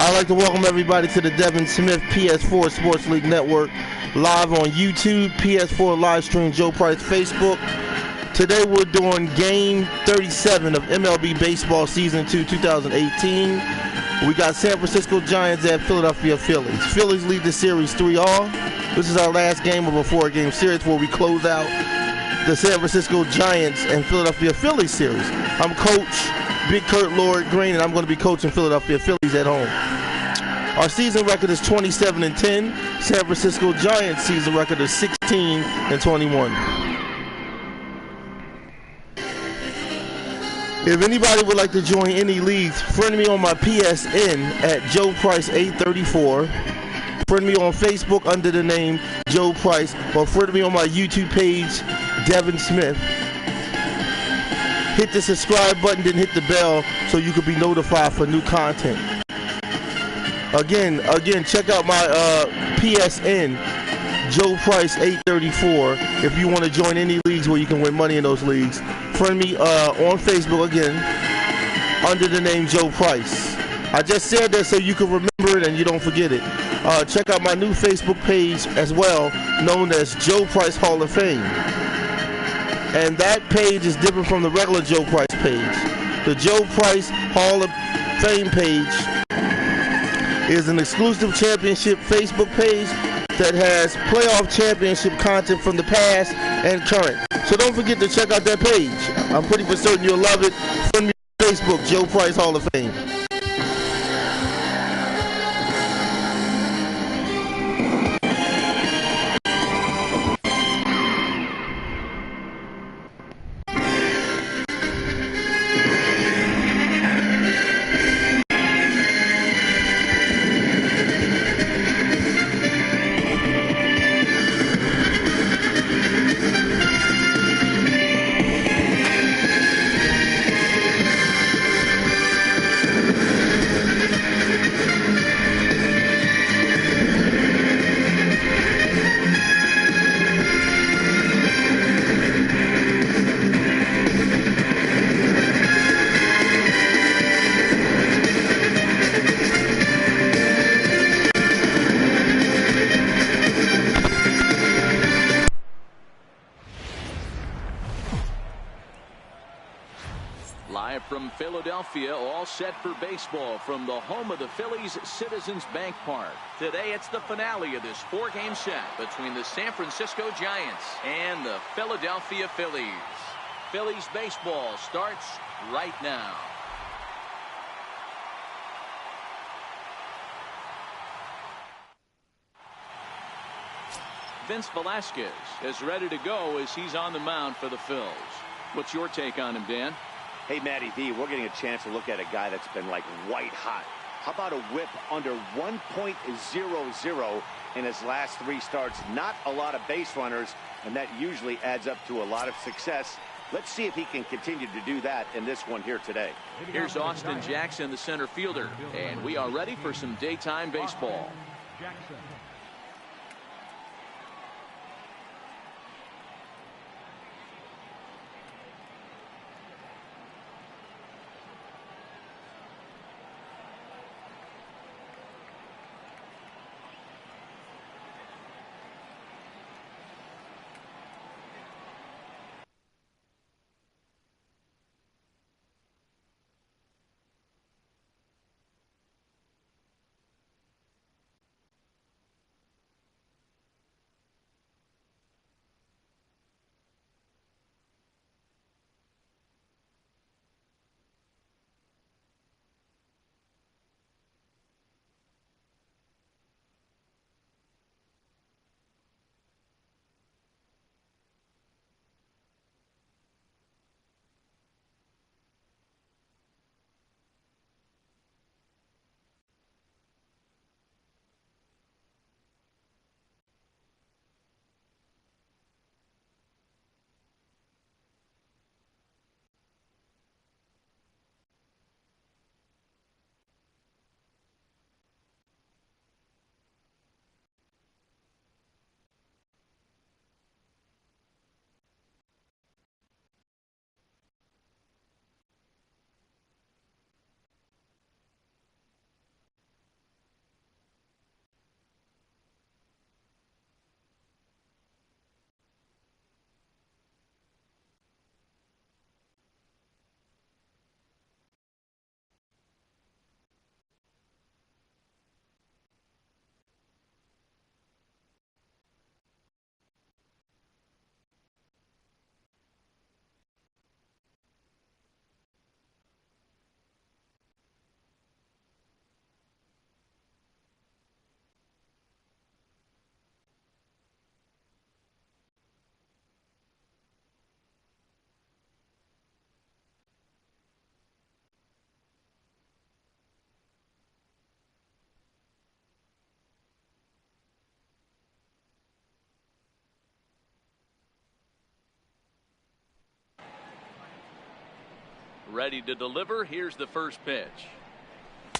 I'd like to welcome everybody to the Devin Smith PS4 Sports League Network, live on YouTube, PS4 live stream, Joe Price Facebook. Today we're doing Game 37 of MLB Baseball Season 2 2018. We got San Francisco Giants at Philadelphia Phillies. Phillies lead the series 3-all. This is our last game of a 4-game series where we close out the San Francisco Giants and Philadelphia Phillies series. I'm Coach Big Kurt Lord Green, and I'm going to be coaching Philadelphia Phillies at home. Our season record is 27-10. San Francisco Giants season record is 16-21. If anybody would like to join any leagues, friend me on my PSN at Joe Price 834. Friend me on Facebook under the name Joe Price, or friend me on my YouTube page, Devin Smith. Hit the subscribe button, then hit the bell so you can be notified for new content. Again, check out my PSN, Joe Price 834, if you want to join any leagues where you can win money in those leagues. Friend me on Facebook again under the name Joe Price. I just said that so you can remember it and you don't forget it. Check out my new Facebook page as well, known as Joe Price Hall of Fame. And that page is different from the regular Joe Price page. The Joe Price Hall of Fame page is an exclusive championship Facebook page that has playoff championship content from the past and current. So don't forget to check out that page. I'm pretty for certain you'll love it. Friend me on Facebook, Joe Price Hall of Fame. Live from Philadelphia, all set for baseball from the home of the Phillies, Citizens Bank Park. Today it's the finale of this 4-game set between the San Francisco Giants and the Philadelphia Phillies. Phillies baseball starts right now. Vince Velasquez is ready to go as he's on the mound for the Phils. What's your take on him, Dan? Hey, Matty V, we're getting a chance to look at a guy that's been like white hot. How about a whip under 1.00 in his last 3 starts? Not a lot of base runners, and that usually adds up to a lot of success. Let's see if he can continue to do that in this one here today. Here's Austin Jackson, the center fielder, and we are ready for some daytime baseball. Jackson. Ready to deliver. Here's the first pitch.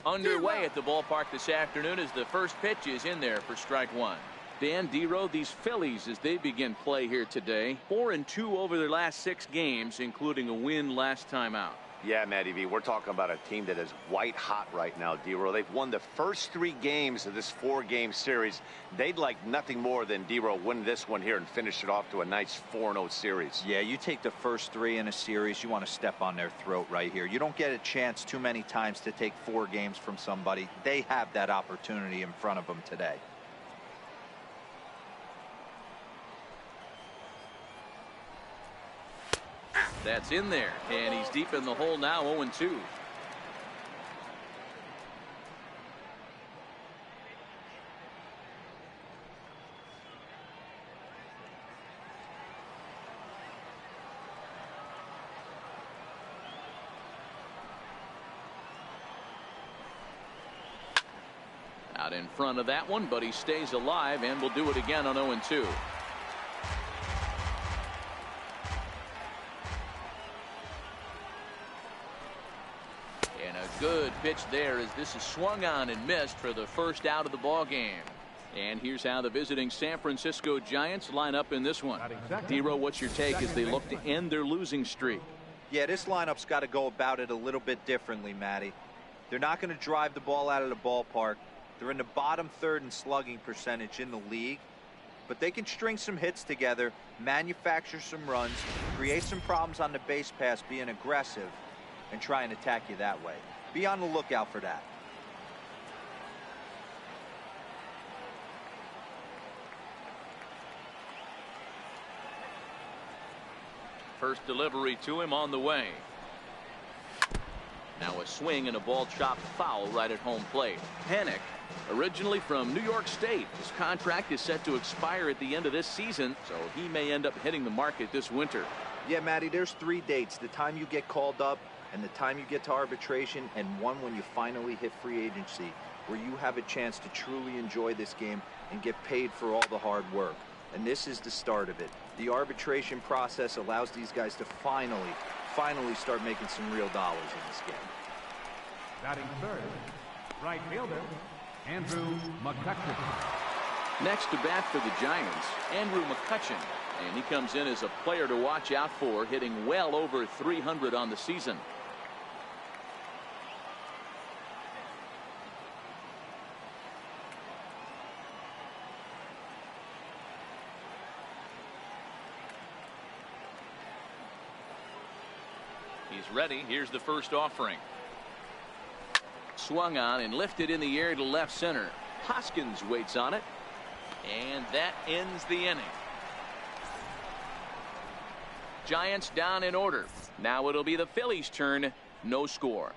Underway at the ballpark this afternoon as the first pitch is in there for strike one. Dan Dero, these Phillies, as they begin play here today, 4-2 over their last 6 games, including a win last time out. Yeah, Matty V, we're talking about a team that is white hot right now, Dero. They've won the first 3 games of this 4-game series. They'd like nothing more than Dero win this one here and finish it off to a nice 4-0 series. Yeah, you take the first 3 in a series, you want to step on their throat right here. You don't get a chance too many times to take 4 games from somebody. They have that opportunity in front of them today. That's in there, and he's deep in the hole now, 0-2. Out in front of that one, but he stays alive and will do it again on 0-2. Good pitch there as this is swung on and missed for the first out of the ball game. And here's how the visiting San Francisco Giants line up in this one. Dero, what's your take as they look to end their losing streak? Yeah, this lineup's got to go about it a little bit differently, Matty. They're not going to drive the ball out of the ballpark. They're in the bottom third in slugging percentage in the league. But they can string some hits together, manufacture some runs, create some problems on the base pass, being aggressive, and try and attack you that way. Be on the lookout for that. First delivery to him on the way. Now a swing and a ball chopped foul right at home plate. Panik, originally from New York State. His contract is set to expire at the end of this season, so he may end up hitting the market this winter. Yeah, Matty, there's 3 dates. The time you get called up, and the time you get to arbitration, and one when you finally hit free agency, where you have a chance to truly enjoy this game and get paid for all the hard work. And this is the start of it. The arbitration process allows these guys to finally start making some real dollars in this game. Batting third, right fielder, Andrew McCutchen. Next to bat for the Giants, Andrew McCutchen. And he comes in as a player to watch out for, hitting well over 300 on the season. He's ready. Here's the first offering. Swung on and lifted in the air to left center. Hoskins waits on it. And that ends the inning. Giants down in order. Now it'll be the Phillies' turn. No score.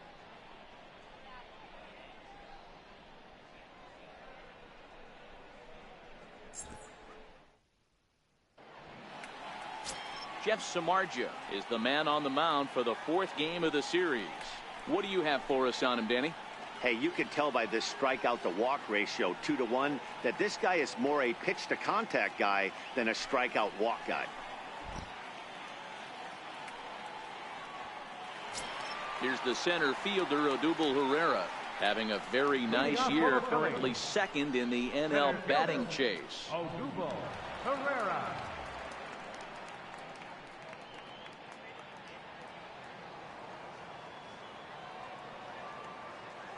Jeff Samardzija is the man on the mound for the 4th game of the series. What do you have for us on him, Danny? Hey, you can tell by this strikeout to walk ratio 2-to-1 that this guy is more a pitch to contact guy than a strikeout walk guy. Here's the center fielder, Odubel Herrera, having a very nice year, currently 2nd in the NL batting chase. Odubel Herrera.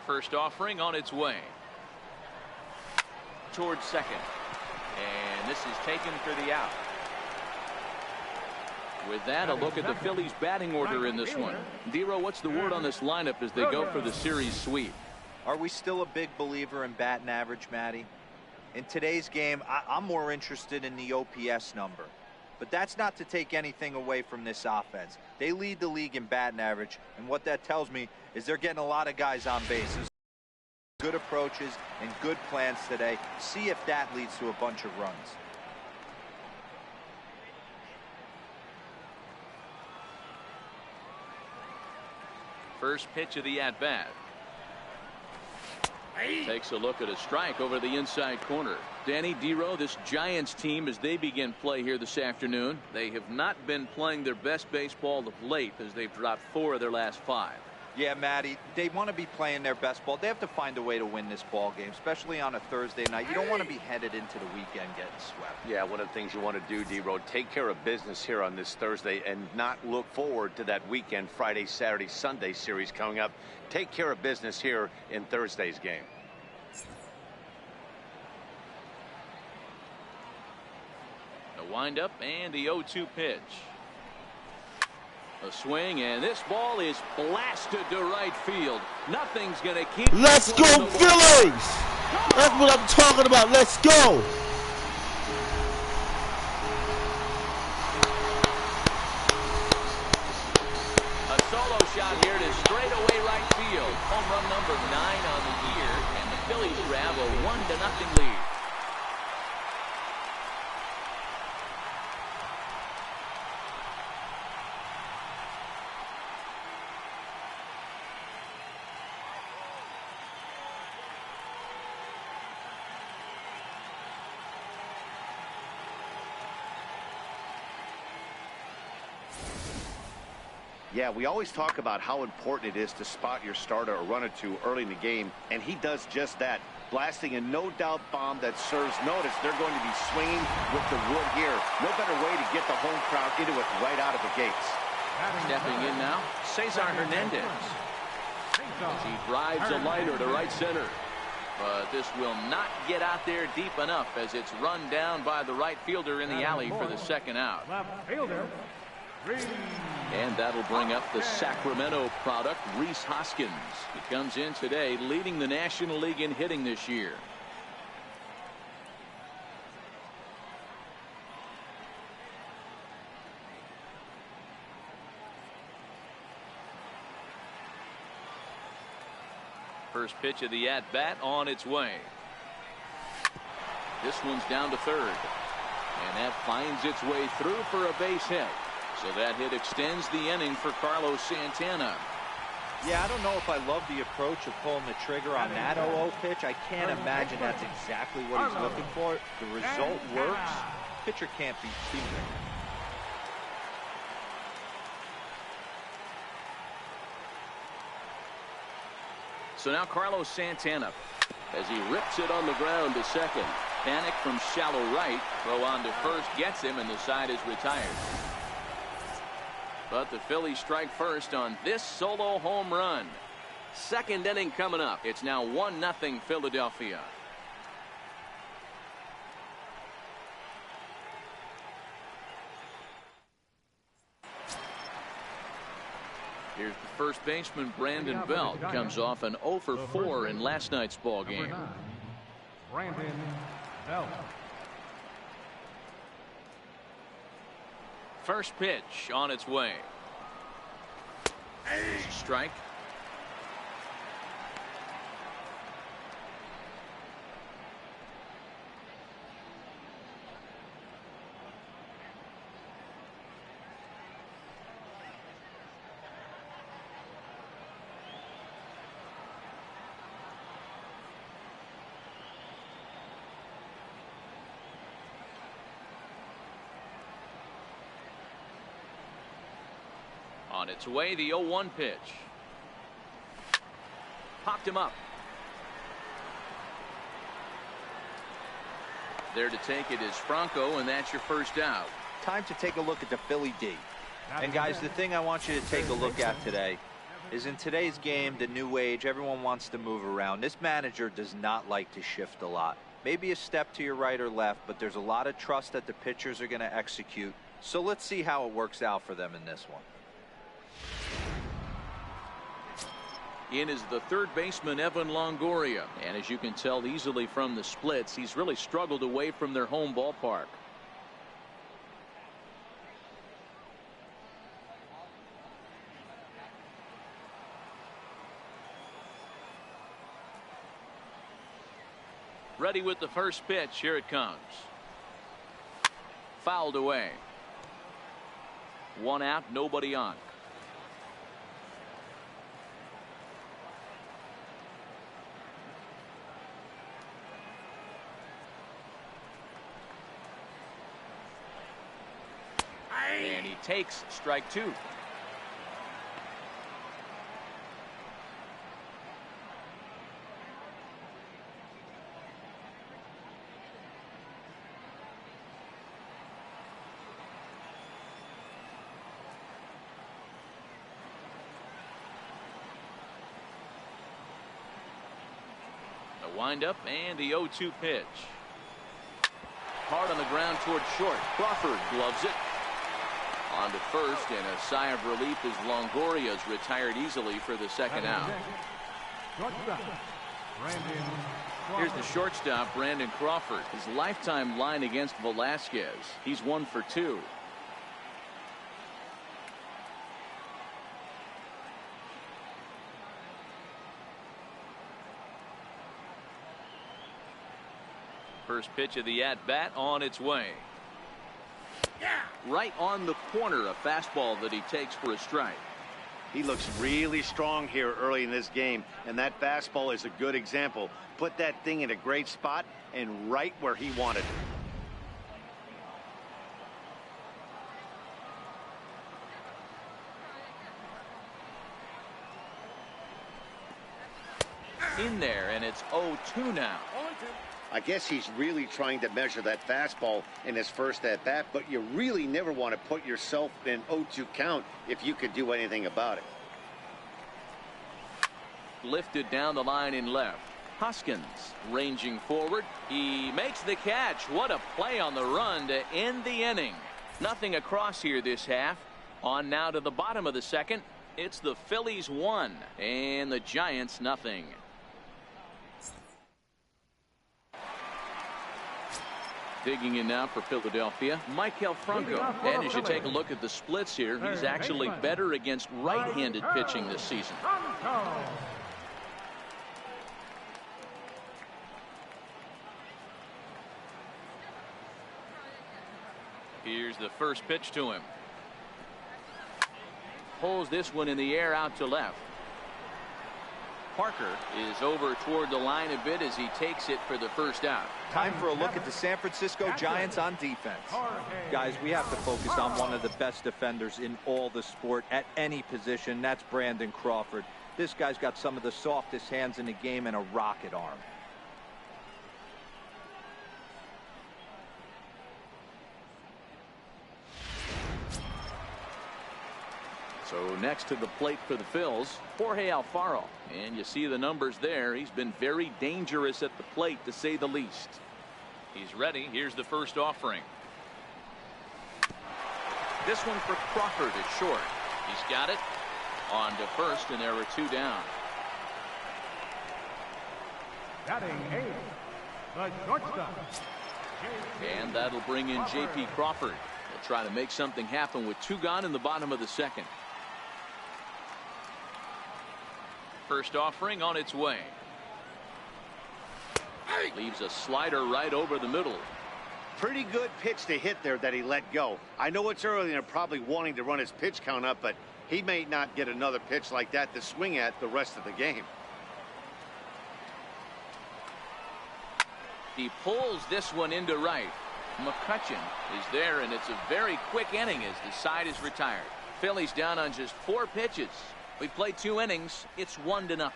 First offering on its way. Towards second. And this is taken for the out. With that, a look at the Phillies batting order in this one. Dero, what's the word on this lineup as they go for the series sweep? Are we still a big believer in batting average, Matty? In today's game, I'm more interested in the OPS number. But that's not to take anything away from this offense. They lead the league in batting average, and what that tells me is they're getting a lot of guys on bases. Good approaches and good plans today. See if that leads to a bunch of runs. First pitch of the at-bat. Takes a look at a strike over the inside corner. Danny Dero, this Giants team, as they begin play here this afternoon, they have not been playing their best baseball of late as they've dropped 4 of their last 5. Yeah, Matty, they want to be playing their best ball. They have to find a way to win this ball game, especially on a Thursday night. You don't want to be headed into the weekend getting swept. Yeah, one of the things you want to do, D-Road, take care of business here on this Thursday and not look forward to that weekend, Friday, Saturday, Sunday series coming up. Take care of business here in Thursday's game. The windup and the 0-2 pitch. A swing, and this ball is blasted to right field. Nothing's going to keep. Let's go, Phillies! That's what I'm talking about. Let's go! A solo shot here to straightaway right field. Home run number 9 on the year, and the Phillies grab a 1-0 lead. Yeah, we always talk about how important it is to spot your starter or run or two early in the game, and he does just that, blasting a no-doubt bomb that serves notice. They're going to be swinging with the wood here. No better way to get the home crowd into it right out of the gates. Stepping in now, Cesar Hernandez. As he drives a liner to right center. But this will not get out there deep enough as it's run down by the right fielder in the alley for the second out. Left fielder, Reese. And that'll bring up the Sacramento product, Rhys Hoskins. He comes in today leading the National League in hitting this year. First pitch of the at-bat on its way. This one's down to third. And that finds its way through for a base hit. So that hit extends the inning for Carlos Santana. Yeah, I don't know if I love the approach of pulling the trigger on that 0-0 pitch. I can't imagine that's exactly what he's looking for. The result works. Pitcher can't be beaten. So now Carlos Santana as he rips it on the ground to second. Panic from shallow right. Throw on to first gets him, and the side is retired. But the Phillies strike first on this solo home run. Second inning coming up. It's now 1-0 Philadelphia. Here's the first baseman, Brandon Belt. Comes off an 0 for 4 in last night's ball game. Brandon Belt. First pitch on its way. Strike. On its way, the 0-1 pitch. Popped him up. There to take it is Franco, and that's your first out. Time to take a look at the Philly D. And guys, the thing I want you to take a look at today is in today's game, the new age, everyone wants to move around. This manager does not like to shift a lot. Maybe a step to your right or left, but there's a lot of trust that the pitchers are going to execute. So let's see how it works out for them in this one. In is the third baseman, Evan Longoria. And as you can tell easily from the splits, he's really struggled away from their home ballpark. Ready with the first pitch. Here it comes. Fouled away. One out, nobody on. takes strike 2. Windup and the 0-2 pitch. Hard on the ground toward short. Crawford gloves it. On to first, and a sigh of relief as Longoria's retired easily for the second out. Here's the shortstop, Brandon Crawford. His lifetime line against Velasquez. He's 1 for 2. First pitch of the at-bat on its way. Right on the corner, a fastball that he takes for a strike. He looks really strong here early in this game, and that fastball is a good example. Put that thing in a great spot and right where he wanted it. In there, and it's 0-2 now. I guess he's really trying to measure that fastball in his first at-bat, but you really never want to put yourself in 0-2 count if you could do anything about it. Lifted down the line in left. Hoskins ranging forward. He makes the catch. What a play on the run to end the inning. Nothing across here this half. On now to the bottom of the second. It's the Phillies 1 and the Giants nothing. Digging in now for Philadelphia, Michael Franco. And as you take a look at the splits here, he's actually better against right-handed pitching this season. Here's the first pitch to him. Pulls this one in the air out to left. Parker is over toward the line a bit as he takes it for the first out. Time for a look at the San Francisco Giants on defense. Guys, we have to focus on one of the best defenders in all the sport at any position. That's Brandon Crawford. This guy's got some of the softest hands in the game and a rocket arm. So next to the plate for the Phils, Jorge Alfaro. And you see the numbers there. He's been very dangerous at the plate, to say the least. He's ready. Here's the first offering. This one for Crawford is short. He's got it. On to first, and there are 2 down. Batting 8, the shortstop. And that'll bring in J.P. Crawford. He'll try to make something happen with 2 gone in the bottom of the second. First offering on its way. Leaves a slider right over the middle. Pretty good pitch to hit there that he let go. I know it's early and they're probably wanting to run his pitch count up, but he may not get another pitch like that to swing at the rest of the game. He pulls this one into right. McCutchen is there, and it's a very quick inning as the side is retired. Phillies down on just 4 pitches. We played 2 innings. It's 1-0.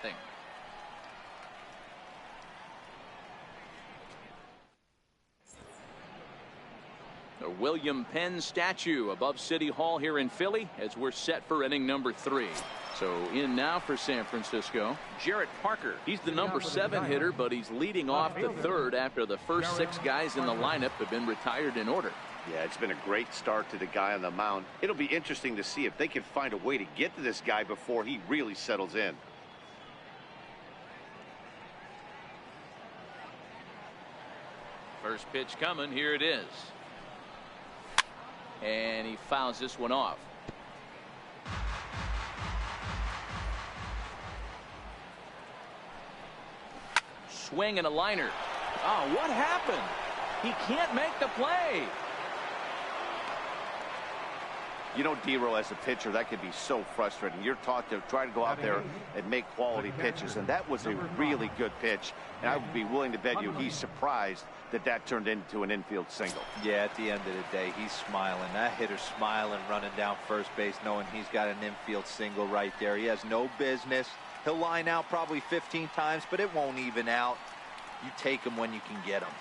The William Penn statue above City Hall here in Philly as we're set for inning number 3. So in now for San Francisco, Jarrett Parker. He's the number 7 hitter, but he's leading off the 3rd after the first 6 guys in the lineup have been retired in order. Yeah, it's been a great start to the guy on the mound. It'll be interesting to see if they can find a way to get to this guy before he really settles in. First pitch coming. Here it is. And he fouls this one off. Swing and a liner. Oh, what happened? He can't make the play. You know, D-Row, as a pitcher, that can be so frustrating. You're taught to try to go out there and make quality pitches, and that was a really good pitch. And I would be willing to bet you he's surprised that turned into an infield single. Yeah, at the end of the day, he's smiling. That hitter's smiling, running down first base, knowing he's got an infield single right there. He has no business. He'll line out probably 15 times, but it won't even out. You take him when you can get him.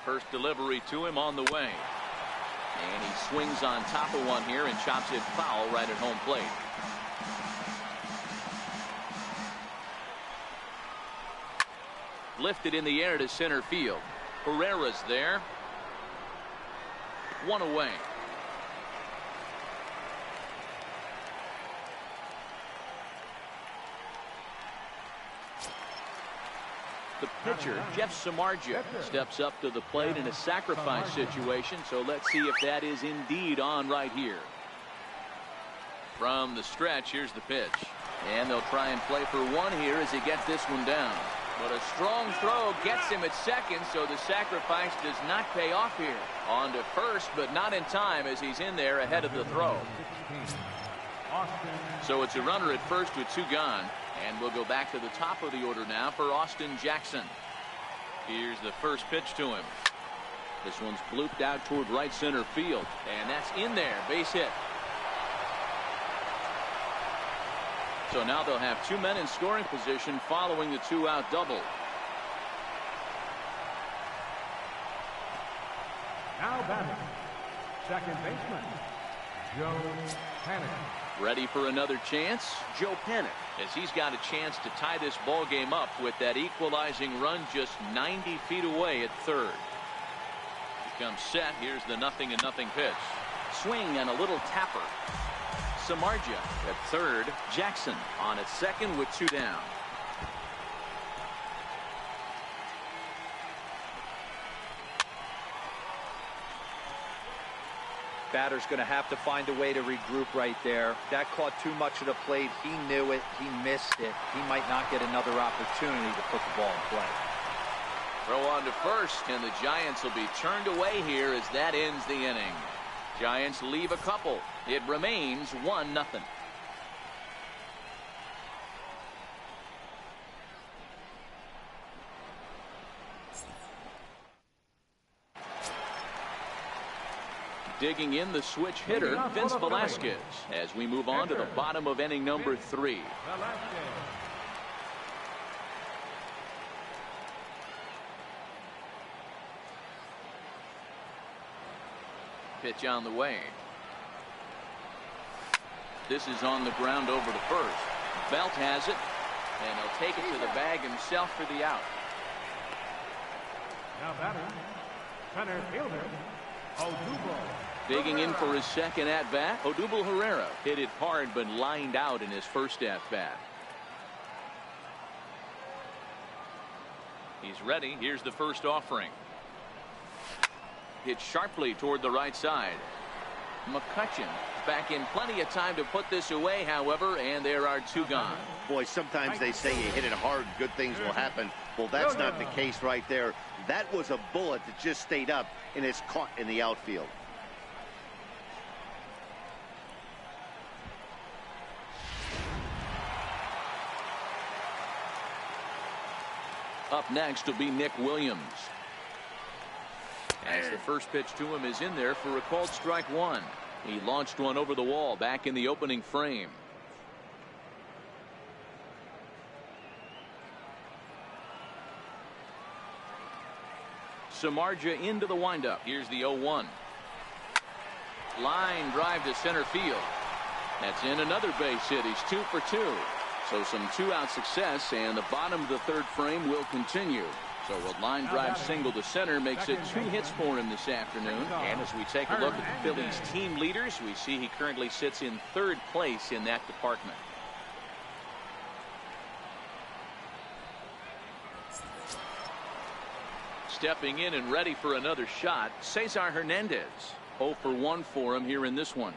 First delivery to him on the way. And he swings on top of one here and chops it foul right at home plate. Lifted in the air to center field. Herrera's there. One away. The pitcher, Jeff Samardzija, steps up to the plate in a sacrifice situation, so let's see if that is indeed on right here. From the stretch, here's the pitch. And they'll try and play for one here as he gets this one down. But a strong throw gets him at second, so the sacrifice does not pay off here. On to first, but not in time as he's in there ahead of the throw. So it's a runner at first with two gone. And we'll go back to the top of the order now for Austin Jackson. Here's the first pitch to him. This one's blooped out toward right center field. And that's in there. Base hit. So now they'll have two men in scoring position following the two-out double. Now batting, second baseman, Joe Panic. Ready for another chance? Joe Panic, as he's got a chance to tie this ball game up with that equalizing run just 90 feet away at third. He comes set. Here's the 0-0 pitch. Swing and a little tapper. Samardzija at third. Jackson on at second with two down. Batter's going to have to find a way to regroup right there. That caught too much of the plate. He knew it. He missed it. He might not get another opportunity to put the ball in play. Throw on to first, and the Giants will be turned away here as that ends the inning. Giants leave a couple. It remains 1-0. Digging in the switch hitter, Vince Velasquez, as we move on to the bottom of inning number 3. Pitch on the way. This is on the ground over to first. Belt has it, and he'll take it to the bag himself for the out. Now batting, center fielder, Odubel. Digging in for his second at-bat, Odubel Herrera hit it hard but lined out in his first at-bat. He's ready. Here's the first offering. Hit sharply toward the right side. McCutcheon back in plenty of time to put this away, however, and there are two gone. Boy, sometimes they say you hit it hard, good things will happen. Well, that's not the case right there. That was a bullet that just stayed up and is caught in the outfield. Up next will be Nick Williams. As the first pitch to him is in there for a called strike one. He launched one over the wall back in the opening frame. Samardzija into the windup. Here's the 0-1. Line drive to center field. That's in another base hit. He's 2 for 2. So some two-out success, and the bottom of the third frame will continue. So a line drive single to center makes it 2 hits for him this afternoon. And as we take a look at the Phillies team leaders, we see he currently sits in third place in that department. Stepping in and ready for another shot, Cesar Hernandez. 0 for 1 for him here in this one.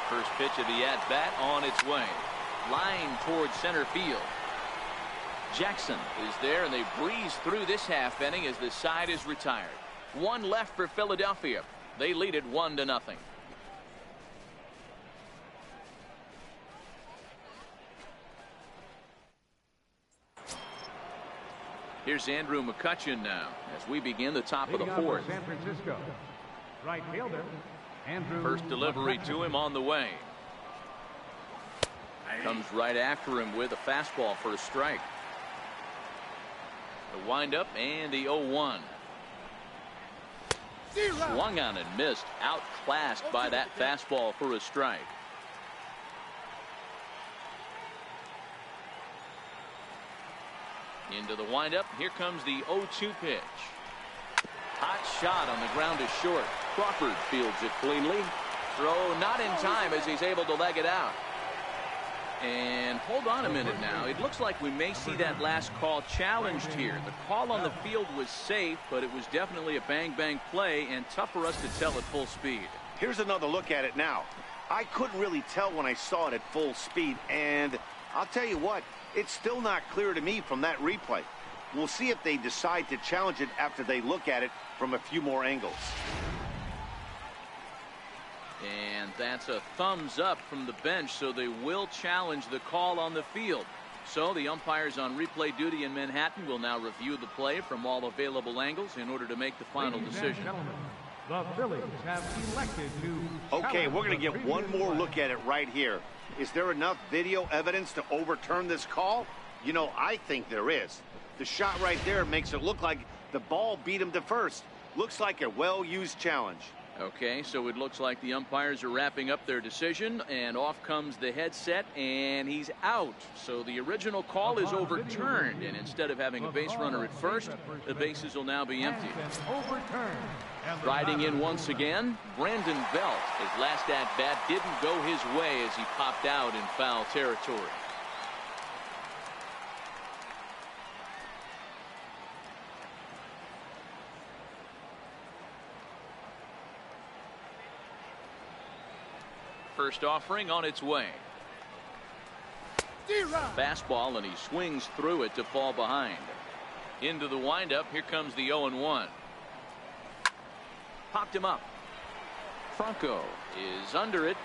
First pitch of the at-bat on its way. line towards center field. Jackson is there, and they breeze through this half inning as the side is retired. One left for Philadelphia. They lead it 1-0. Here's Andrew McCutchen now as we begin the top of the fourth. San Francisco, right fielder Andrew. First delivery to him on the way. Comes right after him with a fastball for a strike. The windup and the 0-1. Swung on and missed. Outclassed by that fastball for a strike. Into the windup. Here comes the 0-2 pitch. Hot shot on the ground is short. Crawford fields it cleanly. Throw not in time as he's able to leg it out. And hold on a minute now. It looks like we may see that last call challenged here. The call on the field was safe, but it was definitely a bang-bang play and tough for us to tell at full speed. Here's another look at it now. I couldn't really tell when I saw it at full speed, and I'll tell you what, it's still not clear to me from that replay. We'll see if they decide to challenge it after they look at it from a few more angles. And that's a thumbs up from the bench, so they will challenge the call on the field. So the umpires on replay duty in Manhattan will now review the play from all available angles in order to make the final decision. The Phillies have elected to. Okay, we're going to get one more look at it right here. Is there enough video evidence to overturn this call? You know, I think there is. The shot right there makes it look like the ball beat him to first. Looks like a well-used challenge. Okay, so it looks like the umpires are wrapping up their decision, and off comes the headset, and he's out. So the original call is overturned, and instead of having a base runner at first, the bases will now be empty. Riding in once again, Brandon Belt. His last at-bat didn't go his way as he popped out in foul territory. First offering on its way. Fastball, and he swings through it to fall behind. Into the windup. Here comes the 0-1. Popped him up. Franco is under it.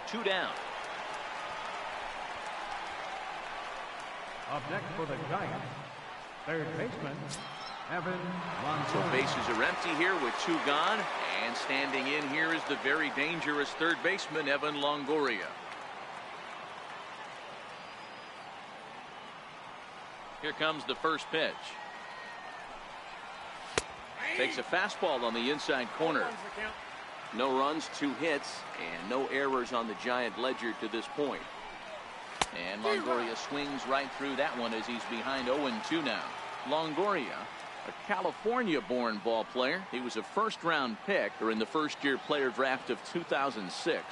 2 down. Up next for the Giants, third baseman Evan Longoria. So bases are empty here with 2 gone, and standing in here is the very dangerous third baseman Evan Longoria. Here comes the first pitch. Takes a fastball on the inside corner. No runs, 2 hits, and no errors on the Giant ledger to this point. And Longoria swings right through that one as he's behind 0-2 now. Longoria, a California-born ball player. He was a first-round pick during the first-year player draft of 2006.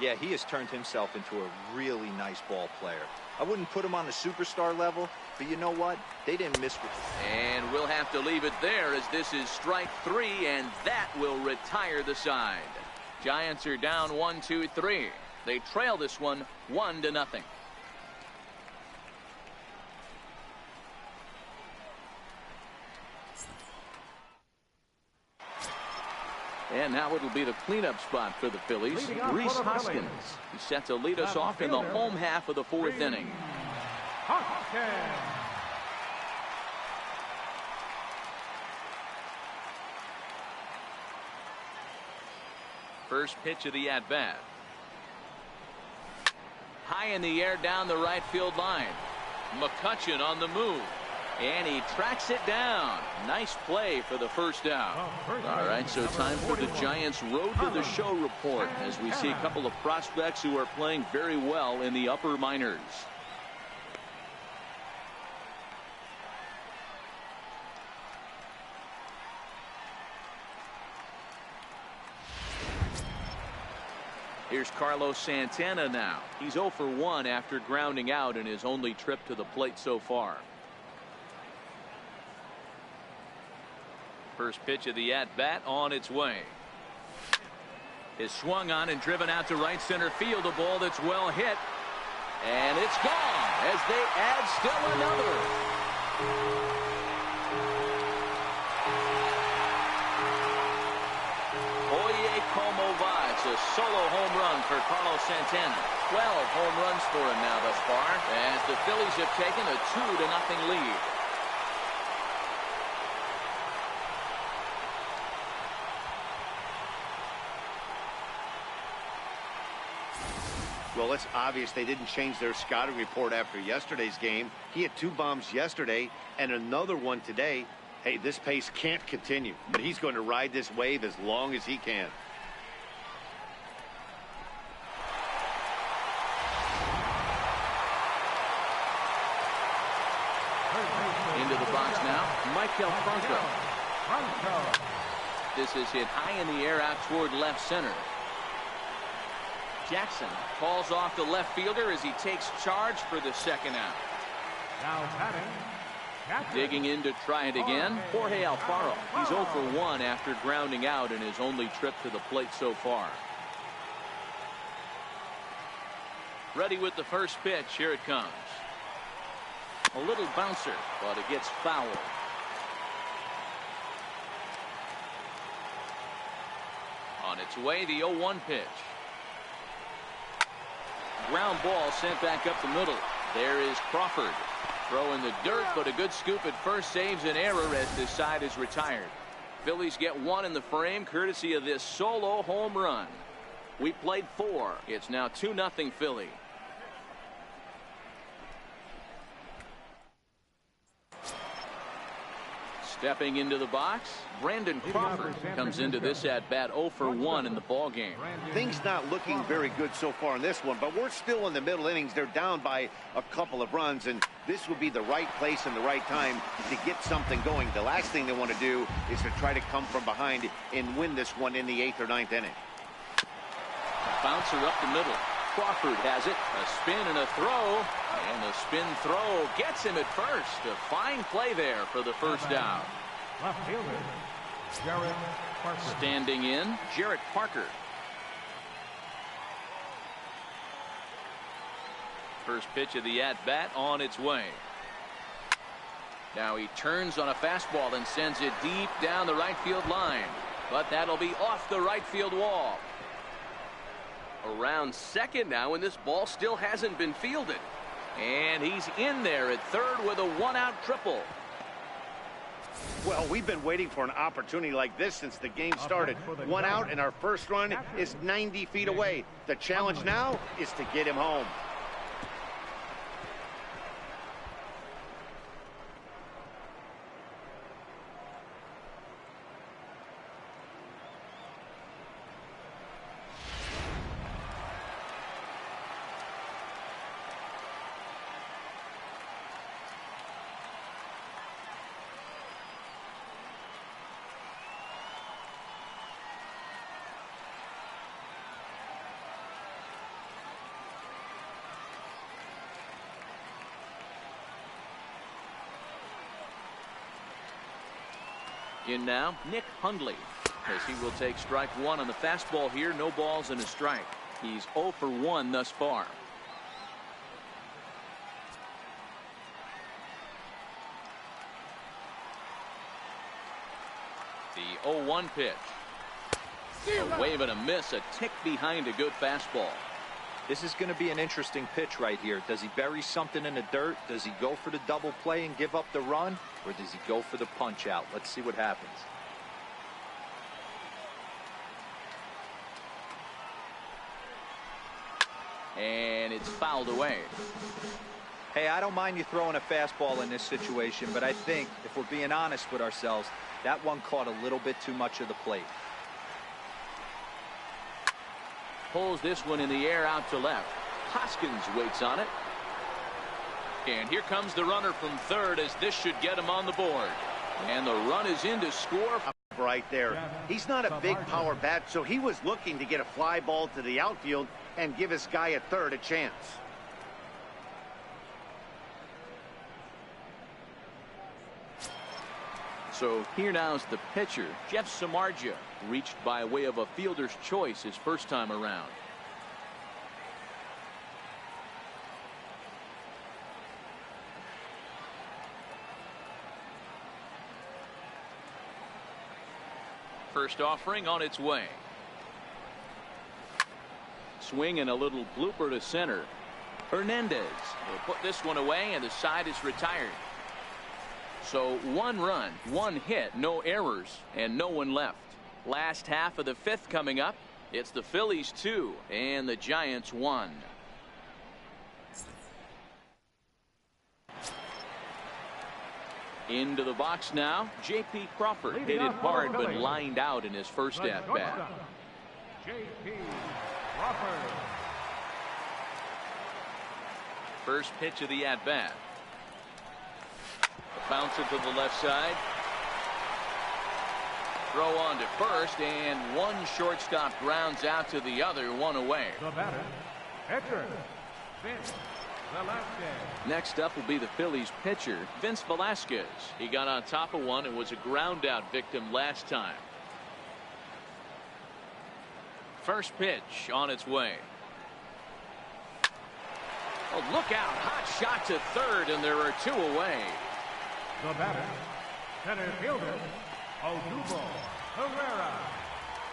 Yeah, he has turned himself into a really nice ball player. I wouldn't put him on the superstar level, but you know what? They didn't miss with him. And we'll have to leave it there as this is strike 3, and that will retire the side. Giants are down 1-2-3. They trail this one 1-0. And now it'll be the cleanup spot for the Phillies. Rhys Hoskins. He's set to lead us off in the home half of the 4th inning. First pitch of the at-bat. High in the air down the right field line. McCutchen on the move. And he tracks it down. Nice play for the first out. All right, so time for the Giants' Road to the Show report as we see a couple of prospects who are playing very well in the upper minors. Here's Carlos Santana now. He's 0 for 1 after grounding out in his only trip to the plate so far. First pitch of the at-bat on its way. Is swung on and driven out to right center field. A ball that's well hit. And it's gone as they add still another. Oye como va. It's a solo home run for Carlos Santana. 12 home runs for him now thus far as the Phillies have taken a 2-0 lead. Well, it's obvious they didn't change their scouting report after yesterday's game. He had 2 bombs yesterday and another one today. Hey, this pace can't continue, but he's going to ride this wave as long as he can. Into the box now, Michael Franco. This is hit high in the air out toward left center. Jackson calls off the left fielder as he takes charge for the second out. Now batting, Digging in to try it again, Jorge Alfaro. He's 0 for 1 after grounding out in his only trip to the plate so far. Ready with the first pitch. Here it comes. A little bouncer, but it gets fouled. On its way, the 0-1 pitch. Ground ball sent back up the middle. There is Crawford. Throw in the dirt, but a good scoop at first saves an error as this side is retired. Phillies get 1 in the frame courtesy of this solo home run. We played 4. It's now 2-0 Philly. Stepping into the box, Brandon Crawford comes into this at bat 0 for 1 in the ball game. Things not looking very good so far in this one, but we're still in the middle innings. They're down by a couple of runs, and this would be the right place and the right time to get something going. The last thing they want to do is to try to come from behind and win this one in the 8th or 9th inning. Bouncer up the middle. Crawford has it. A spin and a throw. And the spin throw gets him at first. A fine play there for the first out. left fielder, Jarrett Parker. Standing in, Jarrett Parker. First pitch of the at-bat on its way. Now he turns on a fastball and sends it deep down the right field line. But that'll be off the right field wall. Around second now, and this ball still hasn't been fielded. And he's in there at third with a one-out triple. Well, we've been waiting for an opportunity like this since the game started. 1 out, and our first run is 90 feet away. The challenge now is to get him home. In now, Nick Hundley, as he will take strike one on the fastball here. No balls and a strike. He's 0 for 1 thus far. The 0-1 pitch. A wave and a miss, a tick behind a good fastball. This is going to be an interesting pitch right here. Does he bury something in the dirt? Does he go for the double play and give up the run? Or does he go for the punch out? Let's see what happens. And it's fouled away. Hey, I don't mind you throwing a fastball in this situation, but I think, if we're being honest with ourselves, that one caught a little bit too much of the plate. Pulls this one in the air out to left. Hoskins waits on it. And here comes the runner from third, as this should get him on the board. And the run is in to score. Right there. He's not a big power bat, so he was looking to get a fly ball to the outfield and give his guy at third a chance. So here now is the pitcher, Jeff Samardzija, reached by way of a fielder's choice his first time around. First offering on its way. Swing and a little blooper to center. Hernandez will put this one away, and the side is retired. So 1 run, 1 hit, no errors, and no one left. Last half of the 5th coming up. It's the Phillies 2 and the Giants 1. Into the box now. J.P. Crawford hit it hard but lined out in his first at bat. J.P. Crawford. First pitch of the at bat. Bounce it to the left side. Throw on to first, and one shortstop grounds out to the other, 1 away. The batter, pitcher, Vince Velasquez. Next up will be the Phillies pitcher, Vince Velasquez. He got on top of one and was a ground out victim last time. First pitch on its way. Oh, look out. Hot shot to third, and there are 2 away. The batter, center fielder, Odubel Herrera.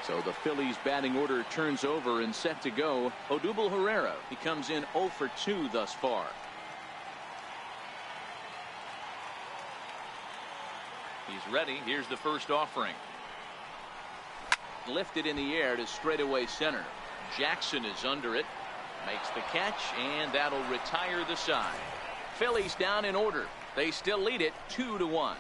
So the Phillies batting order turns over and set to go. Odubel Herrera, he comes in 0 for 2 thus far. He's ready. Here's the first offering. Lifted in the air to straightaway center. Jackson is under it. Makes the catch, and that'll retire the side. Phillies down in order. They still lead it 2-1.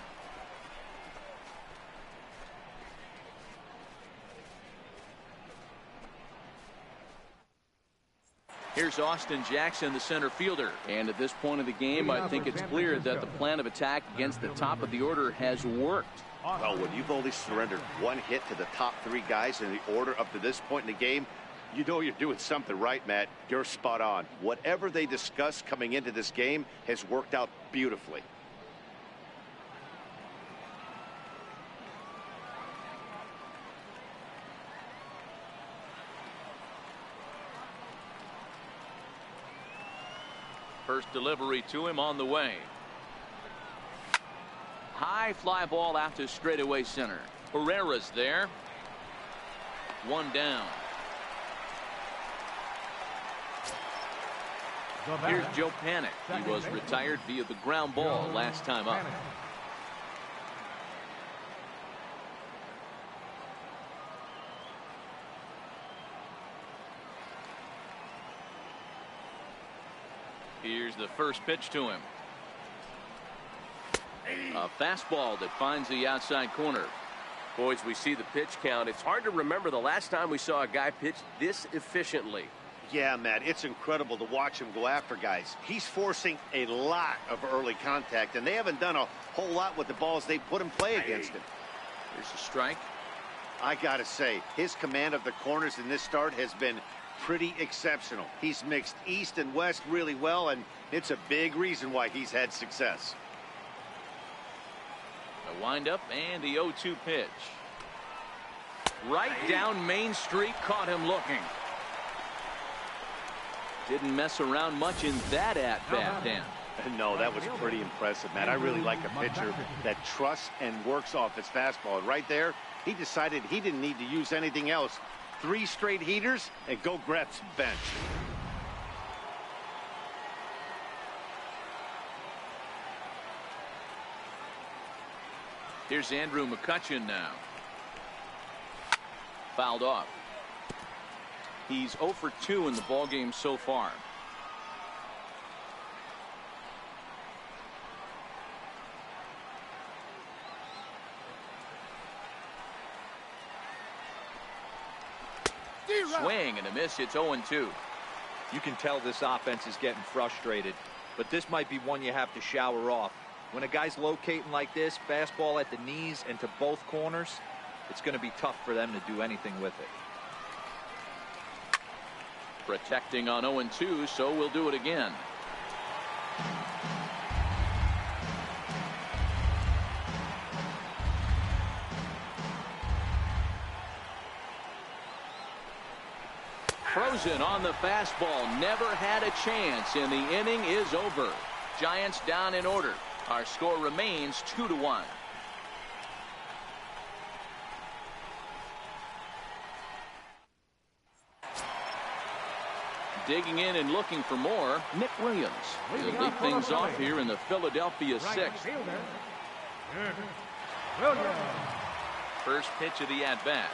Here's Austin Jackson, the center fielder. And at this point of the game, I think it's clear that the plan of attack against the top of the order has worked. Well, when you've only surrendered 1 hit to the top 3 guys in the order up to this point in the game, you know you're doing something right, Matt. You're spot on. Whatever they discussed coming into this game has worked out beautifully. First delivery to him on the way. High fly ball out to straightaway center. Herrera's there. 1 down. Here's Joe Panic. He was retired via the ground ball last time up. Here's the first pitch to him. A fastball that finds the outside corner. Boys, we see the pitch count. It's hard to remember the last time we saw a guy pitch this efficiently. Yeah, Matt, it's incredible to watch him go after guys. He's forcing a lot of early contact, and they haven't done a whole lot with the balls they put in play against him. Here's a strike. I gotta say, his command of the corners in this start has been pretty exceptional. He's mixed east and west really well, and it's a big reason why he's had success. A windup and the 0-2 pitch. Right down Main Street, caught him looking. Didn't mess around much in that at-bat, Dan. No, that was pretty impressive, Matt. I really like a pitcher that trusts and works off his fastball. Right there, he decided he didn't need to use anything else. 3 straight heaters and go grab some bench. Here's Andrew McCutchen now. Fouled off. He's 0 for 2 in the ballgame so far. Swing and a miss. It's 0-2. You can tell this offense is getting frustrated, but this might be one you have to shower off. When a guy's locating like this, fastball at the knees and to both corners, it's going to be tough for them to do anything with it. Protecting on 0-2, so we'll do it again. Frozen on the fastball, never had a chance, and the inning is over. Giants down in order. Our score remains 2-1. Digging in and looking for more, Nick Williams. He'll lead things off here in the Philadelphia sixth. First pitch of the at-bat.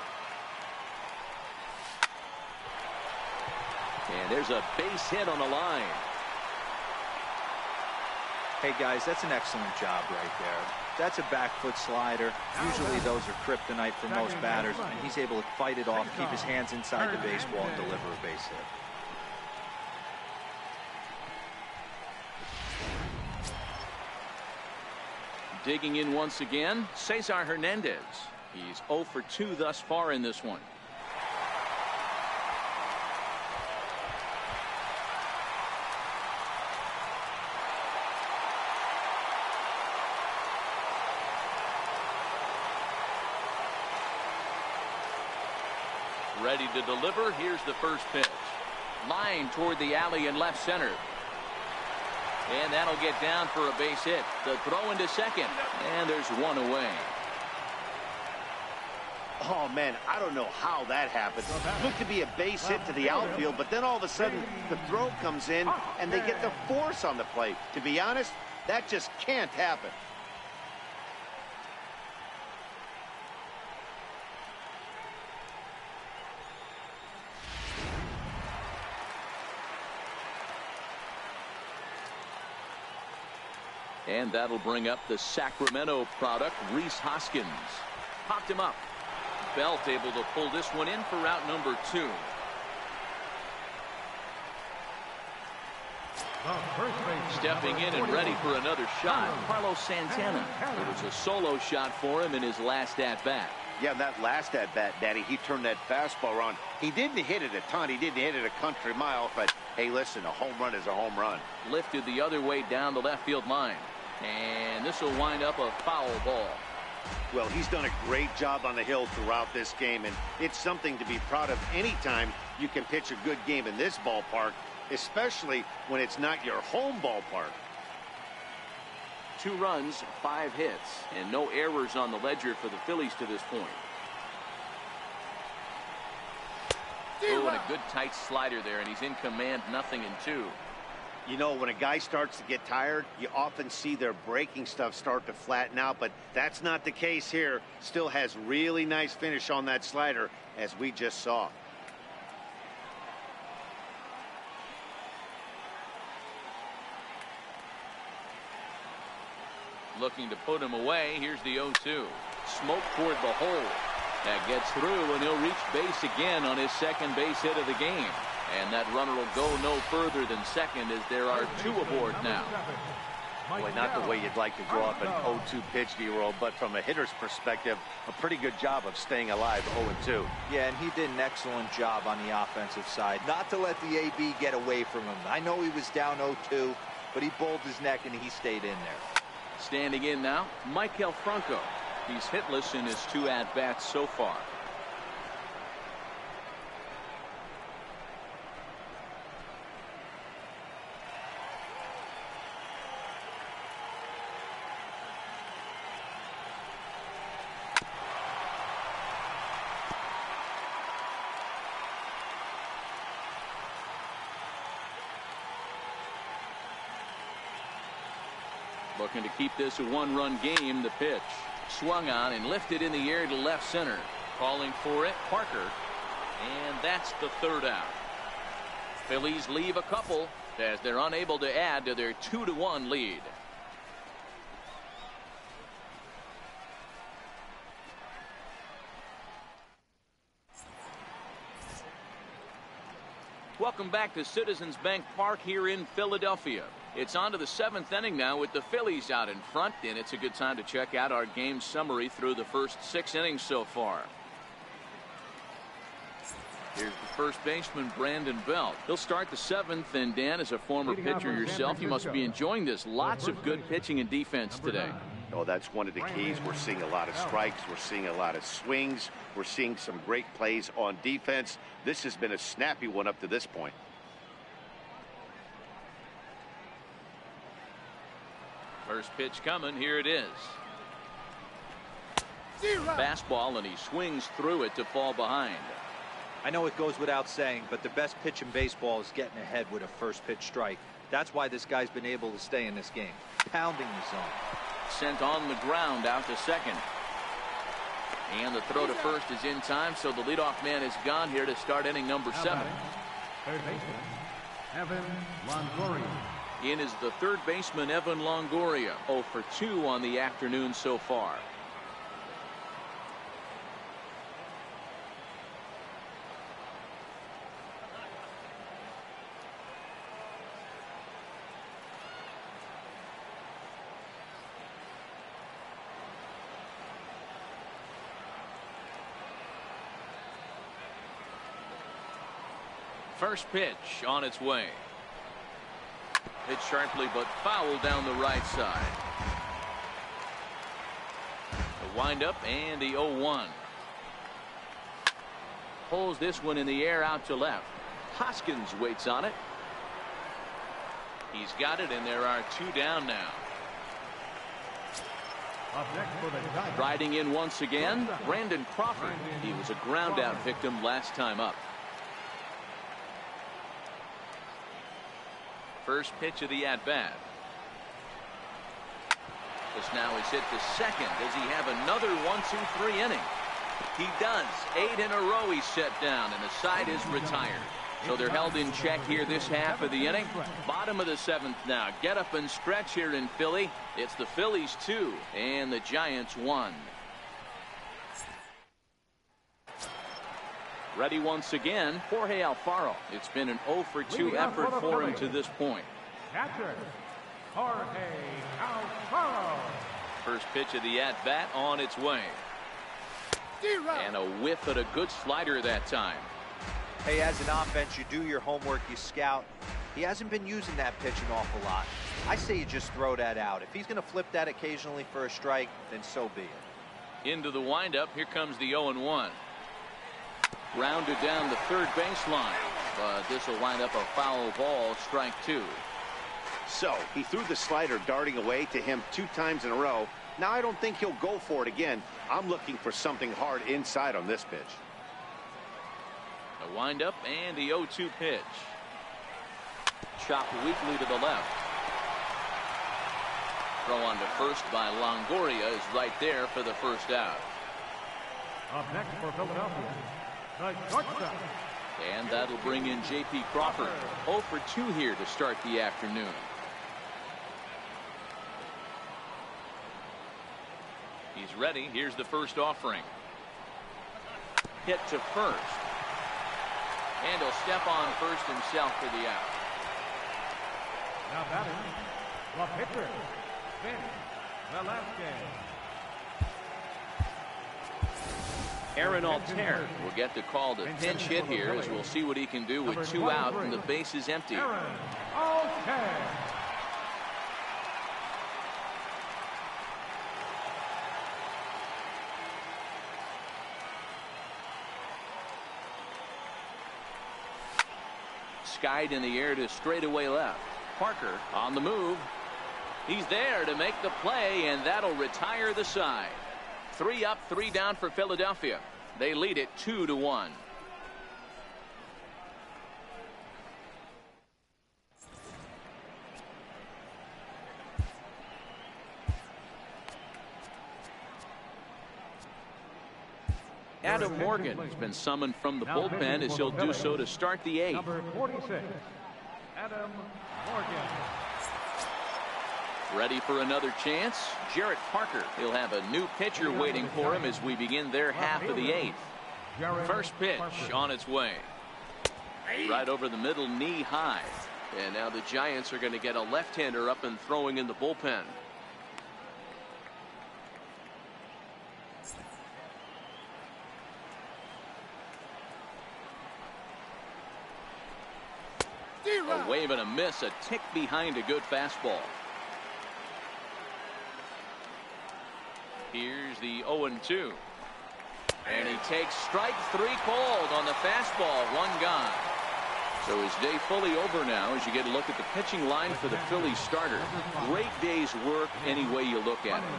And there's a base hit on the line. Hey guys, that's an excellent job right there. That's a back foot slider. Usually those are kryptonite for most batters, and he's able to fight it off, keep his hands inside the baseball, and deliver a base hit. Digging in once again, Cesar Hernandez. He's 0 for 2 thus far in this one. Ready to deliver. Here's the first pitch. Line toward the alley in left center. And that'll get down for a base hit. The throw into second. And there's one away. Oh, man, I don't know how that happened. Looked to be a base hit to the outfield, but then all of a sudden the throw comes in and they get the force on the plate. To be honest, that just can't happen. And that'll bring up the Sacramento product, Rhys Hoskins. Popped him up. Belt able to pull this one in for out number 2. Stepping in and ready for another shot, Carlos Santana. It was a solo shot for him in his last at-bat. Yeah, that last at-bat, Daddy, he turned that fastball around. He didn't hit it a ton. He didn't hit it a country mile, but hey, listen, a home run is a home run. Lifted the other way down the left field line. And this will wind up a foul ball. Well, he's done a great job on the hill throughout this game, and it's something to be proud of anytime you can pitch a good game in this ballpark, especially when it's not your home ballpark. 2 runs, 5 hits, and no errors on the ledger for the Phillies to this point. Oh, and a good tight slider there, and he's in command, 0-2. You know, when a guy starts to get tired, you often see their breaking stuff start to flatten out, but that's not the case here. Still has really nice finish on that slider, as we just saw. Looking to put him away. Here's the 0-2. Smoke toward the hole. That gets through, and he'll reach base again on his second base hit of the game. And that runner will go no further than second as there are 2 aboard now. Boy, not the way you'd like to draw up an 0-2 pitch, D-Roll, but from a hitter's perspective, a pretty good job of staying alive 0-2. Yeah, and he did an excellent job on the offensive side. Not to let the AB get away from him. I know he was down 0-2, but he bowled his neck and he stayed in there. Standing in now, Maikel Franco. He's hitless in his 2 at-bats so far. Looking to keep this a 1-run game. The pitch swung on and lifted in the air to left center. Calling for it, Parker. And that's the 3rd out. Phillies leave a couple as they're unable to add to their 2-1 lead. Welcome back to Citizens Bank Park here in Philadelphia. It's on to the 7th inning now with the Phillies out in front, and it's a good time to check out our game summary through the first 6 innings so far. Here's the first baseman, Brandon Belt. He'll start the 7th, and Dan, as a former pitcher yourself, you must be enjoying this. Lots of good pitching and defense today. Oh, that's one of the keys. We're seeing a lot of strikes. We're seeing a lot of swings. We're seeing some great plays on defense. This has been a snappy one up to this point. First pitch coming. Here it is. Fastball, and he swings through it to fall behind. I know it goes without saying, but the best pitch in baseball is getting ahead with a first pitch strike. That's why this guy's been able to stay in this game. Pounding the zone. Sent on the ground out to second. And the throw to first is in time, so the leadoff man is gone here to start inning number 7. Third baseman, Evan Longoria. In is the third baseman, Evan Longoria. 0 for 2 on the afternoon so far. First pitch on its way. Hit sharply but foul down the right side. The windup and the 0-1. Pulls this one in the air out to left. Hoskins waits on it. He's got it, and there are 2 down now. Up next for the Giants. Riding in once again, Brandon Crawford. He was a ground out victim last time up. First pitch of the at-bat. This now is hit to second. Does he have another 1-2-3 inning? He does. 8 in a row he's set down, and the side is retired. So they're held in check here this half of the inning. Bottom of the 7th now. Get up and stretch here in Philly. It's the Phillies 2 and the Giants 1. Ready once again, Jorge Alfaro. It's been an 0 for 2 effort for him to this point. Catcher, Jorge Alfaro. First pitch of the at-bat on its way. And a whiff at a good slider that time. Hey, as an offense, you do your homework, you scout. He hasn't been using that pitch an awful lot. I say you just throw that out. If he's going to flip that occasionally for a strike, then so be it. Into the windup. Here comes the 0-1. Rounded down the third baseline, but this will wind up a foul ball, strike 2. So he threw the slider darting away to him 2 times in a row. Now I don't think he'll go for it again. I'm looking for something hard inside on this pitch. The windup and the 0-2 pitch. Chopped weakly to the left. Throw on to first by Longoria is right there for the first out. Up next for Philadelphia, the shortstop. And that'll bring in J.P. Crawford. 0 for 2 here to start the afternoon. He's ready. Here's the first offering. Hit to first. And he'll step on first himself for the out. Now batting, the pitcher, Vince Velasquez. Aaron Altair will get the call to pinch hit here, as we'll see what he can do with 2 out and the base is empty. Aaron Altair. Skied in the air to straightaway left. Parker on the move. He's there to make the play, and that'll retire the side. 3 up, 3 down for Philadelphia. They lead it 2-1. Adam Morgan has been summoned from the bullpen, as he'll do so to start the 8th. Number 46, Adam Morgan. Ready for another chance? Jarrett Parker. He'll have a new pitcher waiting for him as we begin their half of the 8th. First pitch on its way. Right over the middle, knee high. And now the Giants are going to get a left-hander up and throwing in the bullpen. A wave and a miss, a tick behind a good fastball. Here's the 0-2. And he takes strike 3 called on the fastball, 1 gone. So his day fully over now as you get a look at the pitching line for the Phillies starter. Great day's work any way you look at it.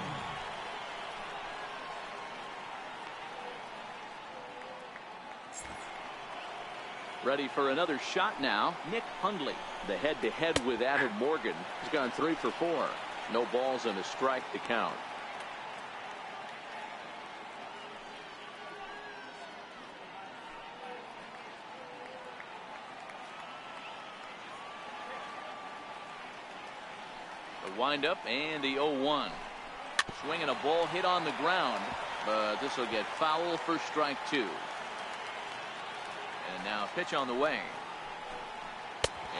Ready for another shot now. Nick Hundley. The head-to-head with Adam Morgan. He's gone 3 for 4. No balls and a strike to count. The windup and the 0-1. Swinging a ball hit on the ground, but this will get foul for strike 2. And now pitch on the way.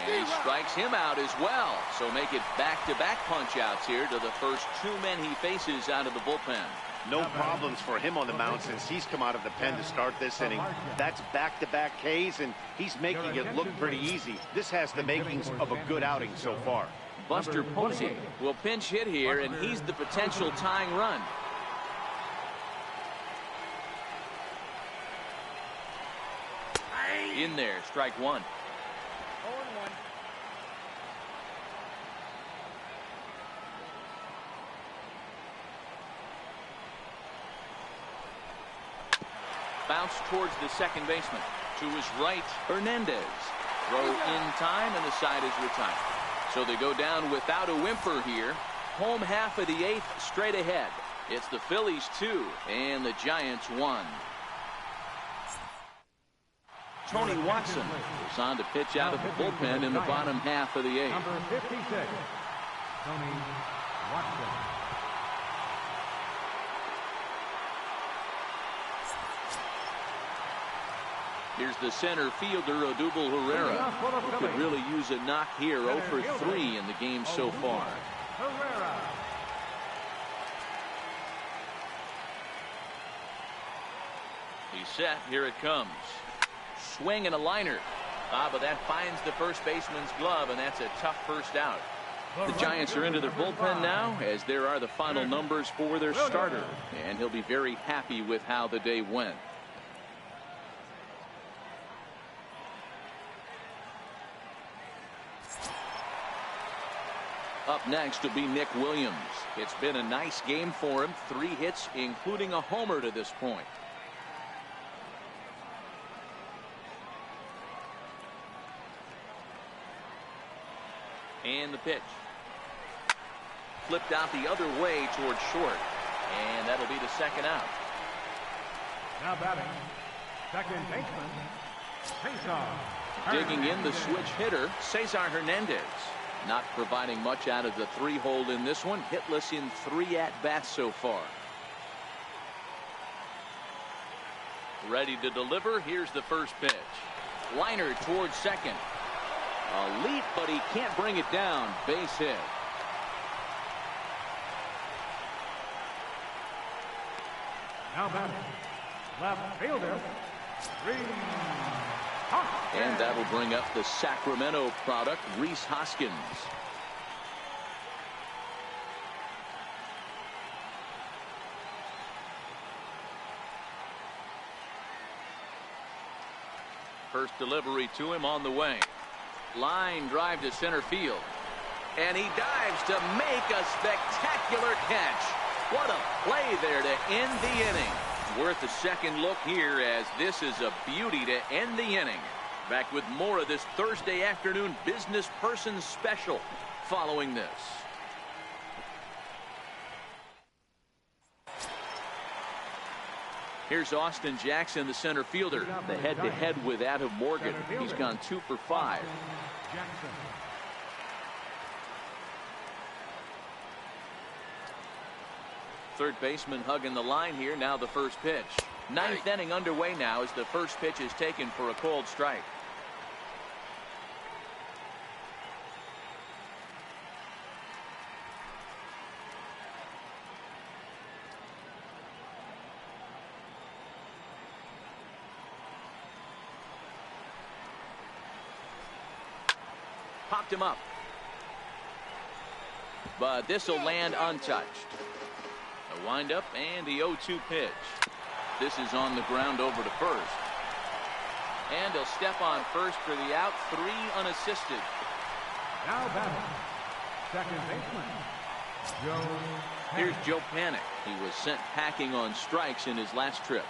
And he strikes him out as well. So make it back-to-back punch-outs here to the first 2 men he faces out of the bullpen. No problems for him on the mound since he's come out of the pen to start this inning. That's back-to-back Ks, and he's making it look pretty easy. This has the makings of a good outing so far. Buster Posey will pinch hit here, and he's the potential tying run. In there, strike 1. Bounce towards the second baseman. To his right, Hernandez. Throw in time, and the side is retired. So they go down without a whimper here. Home half of the 8th straight ahead. It's the Phillies 2 and the Giants 1. Tony Watson goes on to pitch out of the bullpen in the bottom half of the 8th. Number 56, Tony Watson. Here's the center fielder, Odubel Herrera, who could really use a knock here. 0 for 3 in the game so far. Herrera. He's set. Here it comes. Swing and a liner. But that finds the first baseman's glove, and that's a tough first out. The Giants are into their bullpen now, as there are the final numbers for their starter, and he'll be very happy with how the day went. Up next will be Nick Williams. It's been a nice game for him. 3 hits, including a homer to this point. And the pitch. Flipped out the other way towards short. And that'll be the second out. Now batting, second baseman, Cesar. Digging in the switch hitter, Cesar Hernandez. Not providing much out of the 3-hole in this one. Hitless in 3 at-bats so far. Ready to deliver. Here's the first pitch. Liner towards second. A leap, but he can't bring it down. Base hit. Now batting, left fielder, and that'll bring up the Sacramento product, Rhys Hoskins. First delivery to him on the way. Line drive to center field. And he dives to make a spectacular catch. What a play there to end the inning. Worth a second look here, as this is a beauty to end the inning. Back with more of this Thursday afternoon business person special following this. Here's Austin Jackson, the center fielder. The head-to-head with Adam Morgan. He's gone 2 for 5. Jackson. Third baseman hugging the line here. Now the first pitch. 9th inning underway now as the first pitch is taken for a called strike. Popped him up. But this will land untouched. A windup and the 0-2 pitch. This is on the ground over to first. And he'll step on first for the out. 3 unassisted. Now batting, second baseman, Joe. Here's Joe Panik. He was sent packing on strikes in his last trip.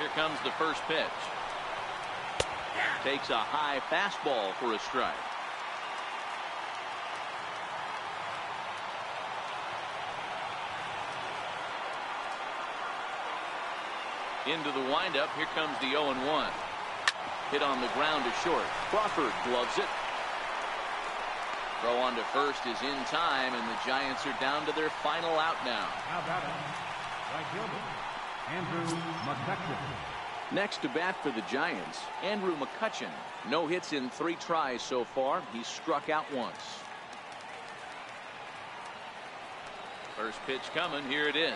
Here comes the first pitch. Takes a high fastball for a strike. Into the windup. Here comes the 0-1. Hit on the ground to short. Crawford gloves it. Throw on to first is in time, and the Giants are down to their final out now. How about it? Right fielder, Andrew McCutchen. Next to bat for the Giants, Andrew McCutchen. No hits in 3 tries so far. He's struck out once. First pitch coming. Here it is.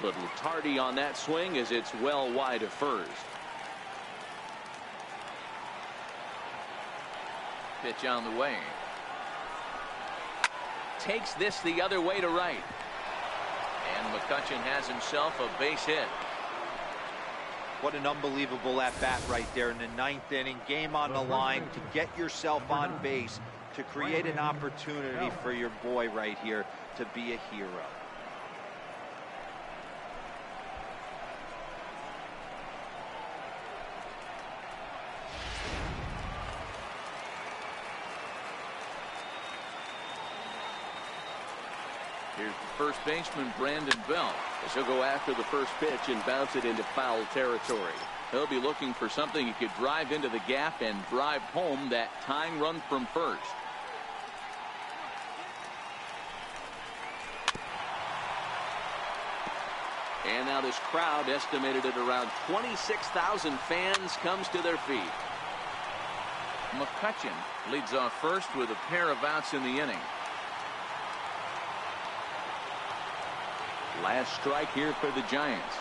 Little tardy on that swing as it's well wide of first. Pitch on the way. Takes this the other way to right. And McCutchen has himself a base hit. What an unbelievable at-bat right there in the 9th inning. Game on the line to get yourself on base, to create an opportunity for your boy right here to be a hero. Here's the first baseman, Brandon Belt, as he'll go after the first pitch and bounce it into foul territory. He'll be looking for something he could drive into the gap and drive home that tying run from first. And now this crowd, estimated at around 26,000 fans, comes to their feet. McCutchen leads off first with a pair of outs in the inning. Last strike here for the Giants.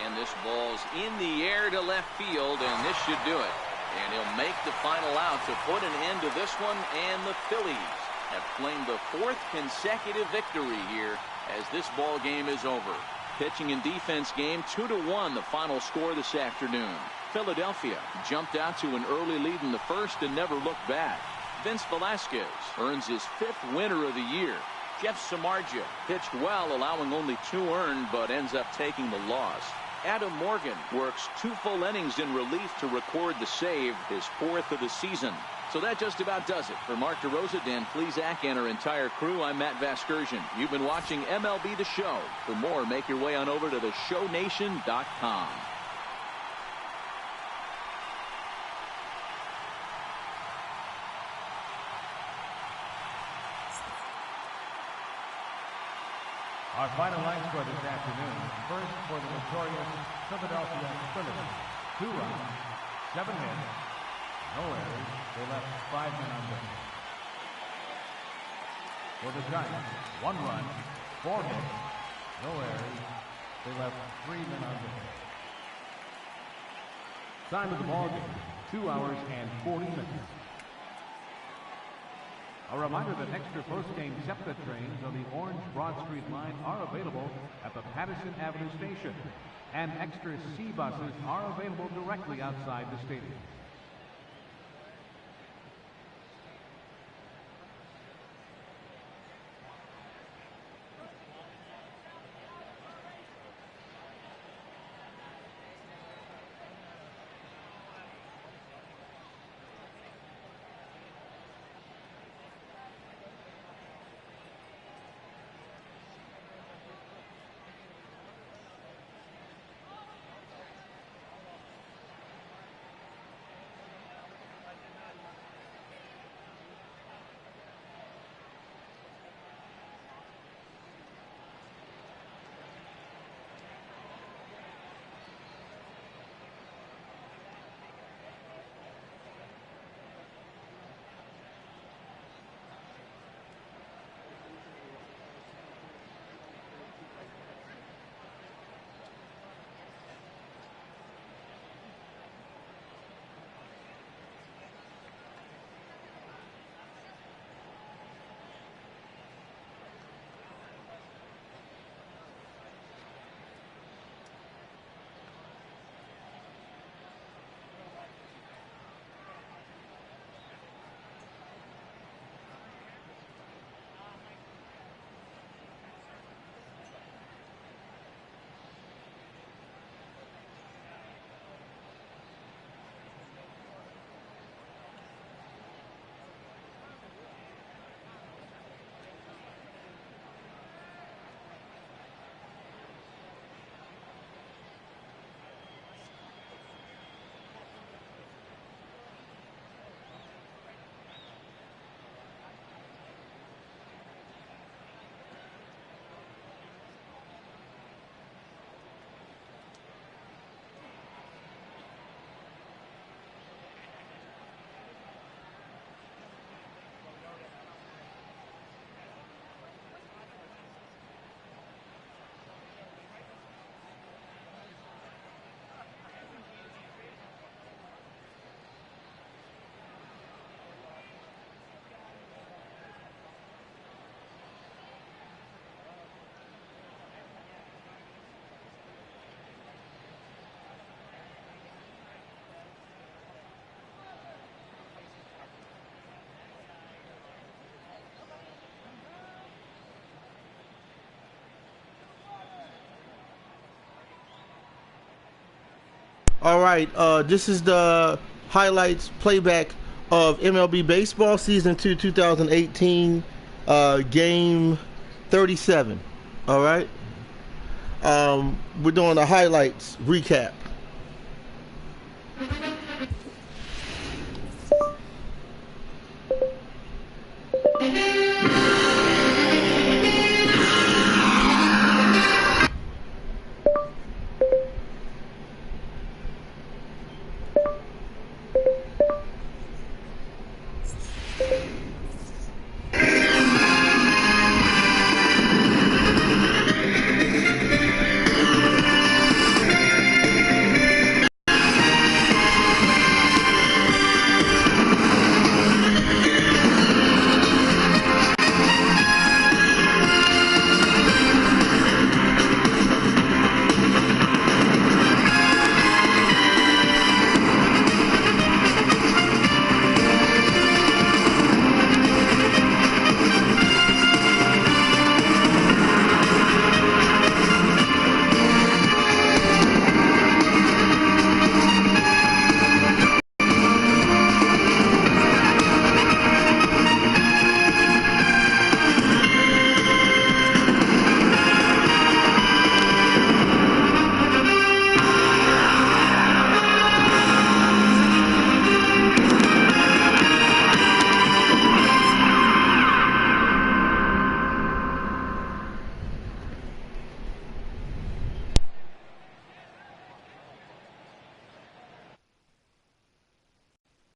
And this ball's in the air to left field, and this should do it. And he'll make the final out to put an end to this one, and the Phillies have claimed the 4th consecutive victory here as this ball game is over. Pitching and defense game 2-1 the final score this afternoon. Philadelphia jumped out to an early lead in the first and never looked back. Vince Velasquez earns his 5th winner of the year. Jeff Samardzija pitched well, allowing only 2 earned, but ends up taking the loss. Adam Morgan works 2 full innings in relief to record the save, his 4th of the season. So that just about does it. For Mark DeRosa, Dan Plesac, and our entire crew, I'm Matt Vasgersian. You've been watching MLB The Show. For more, make your way on over to theshownation.com. Our final line score this afternoon. First for the victorious Philadelphia Phillies. 2 runs, 7 hits, no errors. They left 5 men on base. For the Giants, 1 run, 4 hits, no errors. They left 3 men on base. Time of the ball game, 2 hours and 40 minutes. A reminder that extra post-game SEPTA trains on the Orange Broad Street line are available at the Patterson Avenue station, and extra C buses are available directly outside the stadium. All right, this is the highlights playback of MLB Baseball Season 2 2018, Game 37. All right? We're doing the highlights recap.